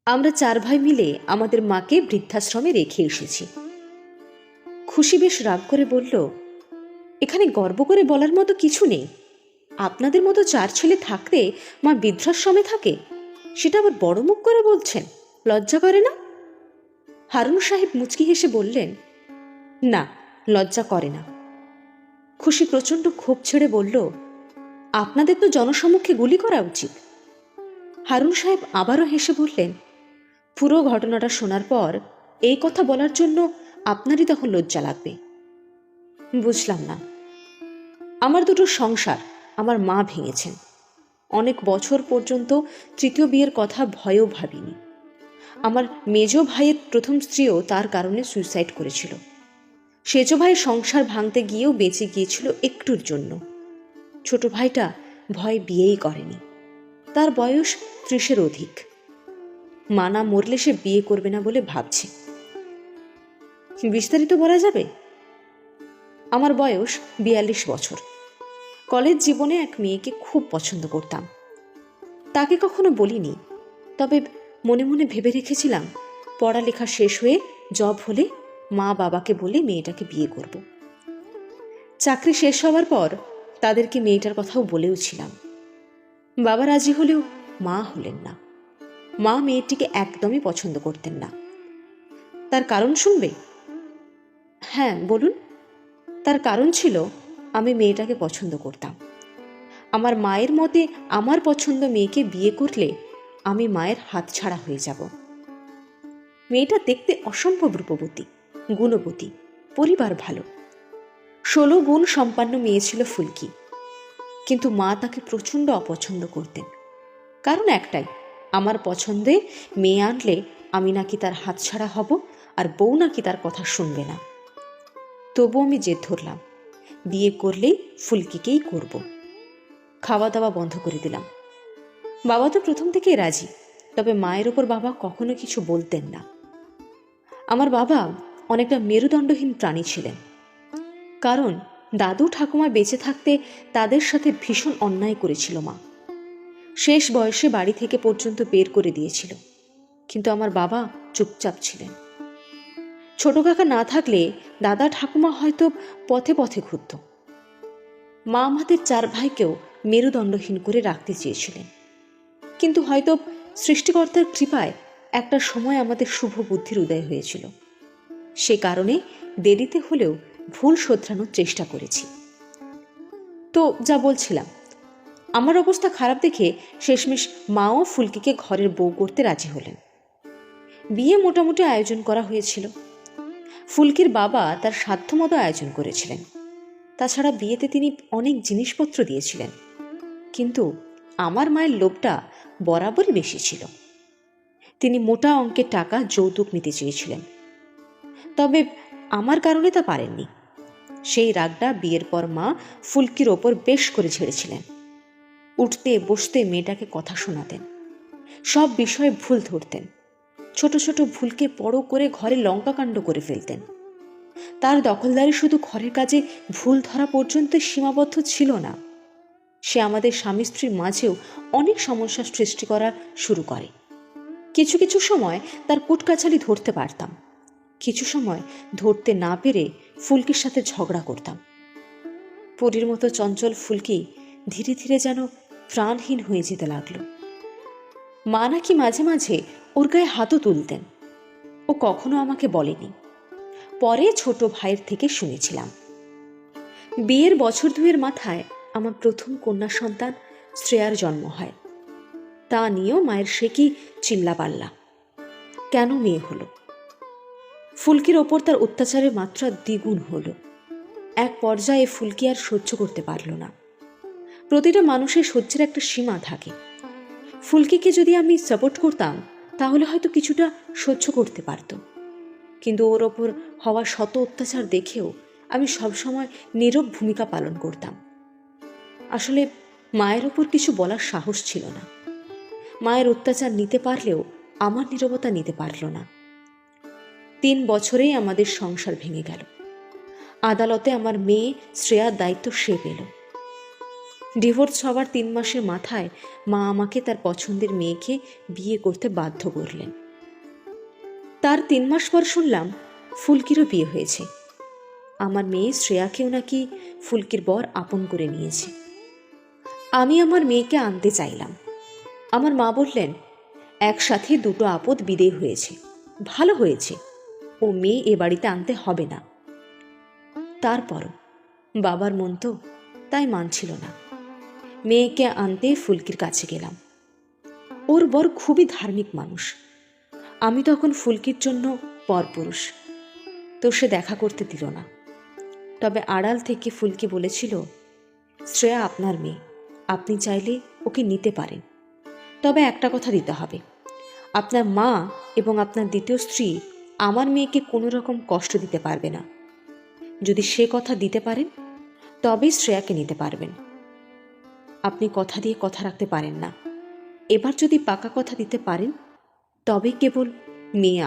আমরা 4 ভাই মিলে আমাদের মাকে বৃদ্ধাশ্রমে রেখে এসেছি। খুশি বেশ রাগ করে বলল, এখানে গর্ব করে বলার মতো কিছু নেই। আপনাদের মতো 4 ছেলে থাকতে মা বৃদ্ধাশ্রমে থাকে, সেটা আবার বড় মুখ করে বলছেন, লজ্জা করে না? হারুন সাহেব মুচকি হেসে বললেন, না, লজ্জা করে না। খুশি প্রচণ্ড ক্ষোভ ছেড়ে বলল, আপনাদের তো জনসমক্ষে গুলি করা উচিত। হারুন সাহেব আবারও হেসে বললেন, পুরো ঘটনাটা শোনার পর এই কথা বলার জন্য আপনারই তখন লজ্জা লাগবে। বুঝলাম না। আমার দুটো সংসার আমার মা ভেঙেছেন। অনেক বছর পর্যন্ত তৃতীয় বিয়ের কথা ভয়েও ভাবিনি। আমার মেজ ভাইয়ের প্রথম স্ত্রীও তার কারণে সুইসাইড করেছিল। সেজ ভাই সংসার ভাঙতে গিয়েও বেঁচে গিয়েছিল একটুর জন্য। ছোট ভাইটা ভয় বিয়েই করেনি। তার বয়স 30-এর অধিক। মানা মরলে সে বিয়ে করবে না বলে ভাবছে। বিস্তারিত বলা যাবে? আমার বয়স 42 বছর। কলেজ জীবনে এক মেয়েকে খুব পছন্দ করতাম। তাকে কখনো বলিনি, তবে মনে মনে ভেবে রেখেছিলাম পড়ালেখা শেষ হয়ে জব হলে মা বাবাকে বলে মেয়েটাকে বিয়ে করব। চাকরি শেষ হওয়ার পর তাদেরকে মেয়েটার কথাও বলেও ছিলাম। বাবা রাজি হলেও মা হলেন না। মা মেয়েটিকে একদমই পছন্দ করতেন না। তার কারণ শুনবে? হ্যাঁ, বলুন। তার কারণ ছিল আমি মেয়েটাকে পছন্দ করতাম। আমার মায়ের মতে আমার পছন্দ মেয়েকে বিয়ে করলে আমি মায়ের হাতছাড়া হয়ে যাব। মেয়েটা দেখতে অসম্ভব রূপবতী, গুণবতী, পরিবার ভালো। 16 গুণ সম্পন্ন মেয়ে ছিল ফুলকি। কিন্তু মা তাকে প্রচণ্ড অপছন্দ করতেন। কারণ একটাই, আমার পছন্দে মেয়ে আনলে আমি নাকি তার হাতছাড়া হব, আর বউ নাকি তার কথা শুনবে না। তবু আমি জেদ ধরলাম, বিয়ে করলেই ফুলকিকেই করব। খাওয়া দাওয়া বন্ধ করে দিলাম। বাবা তো প্রথম থেকেই রাজি, তবে মায়ের ওপর বাবা কখনো কিছু বলতেন না। আমার বাবা অনেকটা মেরুদণ্ডহীন প্রাণী ছিলেন। কারণ দাদু ঠাকুমা বেঁচে থাকতে তাদের সাথে ভীষণ অন্যায় করেছিল মা। শেষ বয়সে বাড়ি থেকে পর্যন্ত বের করে দিয়েছিল। কিন্তু আমার বাবা চুপচাপ ছিলেন। ছোট কাকা না থাকলে দাদা ঠাকুমা হয়তো পথে পথে ঘুরত। মা আমাদের 4 ভাইকেও মেরুদণ্ডহীন করে রাখতে চেয়েছিলেন। কিন্তু হয়তো সৃষ্টিকর্তার কৃপায় একটা সময় আমাদের শুভ বুদ্ধির উদয় হয়েছিল। সে কারণে দেরিতে হলেও ভুল শোধরানোর চেষ্টা করেছি। তো যা বলছিলাম, আমার অবস্থা খারাপ দেখে শেষমেশ মাও ফুলকিকে ঘরের বউ করতে রাজি হলেন। বিয়ে মোটামুটি আয়োজন করা হয়েছিল। ফুলকির বাবা তার সাধ্যমতো আয়োজন করেছিলেন। তাছাড়া বিয়েতে তিনি অনেক জিনিসপত্র দিয়েছিলেন। কিন্তু আমার মায়ের লোভটা বরাবরই বেশি ছিল। তিনি মোটা অঙ্কের টাকা যৌতুক নিতে চেয়েছিলেন। তবে আমার কারণে তা পারেননি। সেই রাগটা বিয়ের পর মা ফুলকির ওপর বেশ করে ছেড়েছিলেন। উঠতে বসতে মেয়েটাকে কথা শোনাতেন, সব বিষয়ে ভুল ধরতেন। ছোট ছোট ভুলকে বড় করে ঘরে লঙ্কাকাণ্ড করে ফেলতেন। তার দখলদারি শুধু ঘরের কাজে ভুল ধরা পর্যন্ত সীমাবদ্ধ ছিল না। সে আমাদের স্বামী স্ত্রীর মাঝেও অনেক সমস্যা সৃষ্টি করা শুরু করে। কিছু কিছু সময় তার কুটকাচালি ধরতে পারতাম, কিছু সময় ধরতে না পেরে ফুলকির সাথে ঝগড়া করতাম। পরীর মতো চঞ্চল ফুলকি ধীরে ধীরে যেন প্রাণহীন হয়ে যেতে লাগলো। মা নাকি মাঝে মাঝে ওর গায়ে হাতও তুলতেন। ও কখনো আমাকে বলেনি, পরে ছোট ভাইয়ের থেকে শুনেছিলাম। বিয়ের বছর 2-এর মাথায় আমার প্রথম কন্যা সন্তান শ্রেয়ার জন্ম হয়। তা নিয়েও মায়ের সে কি চিল্লাপাল্লা। কেন মেয়ে হলো? ফুলকির ওপর তার অত্যাচারের মাত্রা দ্বিগুণ হলো। এক পর্যায়ে ফুলকি আর সহ্য করতে পারল না। প্রতিটা মানুষের সহ্যের একটা সীমা থাকে। ফুলকিকে যদি আমি সাপোর্ট করতাম তাহলে হয়তো কিছুটা সহ্য করতে পারত। কিন্তু ওর ওপর হওয়া শত অত্যাচার দেখেও আমি সবসময় নীরব ভূমিকা পালন করতাম। আসলে মায়ের ওপর কিছু বলার সাহস ছিল না। মায়ের অত্যাচার নিতে পারলেও আমার নীরবতা নিতে পারল না। 3 বছরেই আমাদের সংসার ভেঙে গেল। আদালতে আমার মেয়ে শ্রেয়ার দায়িত্ব সে পেল। ডিভোর্স হওয়ার 3 মাসের মাথায় মা আমাকে তার পছন্দের মেয়েকে বিয়ে করতে বাধ্য করলেন। তার 3 মাস পর শুনলাম ফুলকিরও বিয়ে হয়েছে। আমার মেয়ে শ্রেয়াকেও নাকি ফুলকির বর আপন করে নিয়েছে। আমি আমার মেয়েকে আনতে চাইলাম। আমার মা বললেন, একসাথে দুটো আপদ বিদেয় হয়েছে, ভালো হয়েছে, ও মেয়ে এ বাড়িতে আনতে হবে না। তারপরও বাবার মন তো তাই মানছিল না। মেয়েকে আনতে ফুলকির কাছে গেলাম। ওর বর খুবই ধার্মিক মানুষ। আমি তখন ফুলকির জন্য পরপুরুষ, তো সে দেখা করতে দিল না। তবে আড়াল থেকে ফুলকি বলেছিল, শ্রেয়া আপনার মেয়ে, আপনি চাইলে ওকে নিতে পারেন, তবে একটা কথা দিতে হবে, আপনার মা এবং আপনার দ্বিতীয় স্ত্রী আমার মেয়েকে কোনো রকম কষ্ট দিতে পারবে না। যদি সে কথা দিতে পারেন তবেই শ্রেয়াকে নিতে পারবেন। আপনি কথা দিয়ে কথা রাখতে পারেন না। এবার যদি পাকা কথা দিতে পারেন তবেই কেবল মেয়ে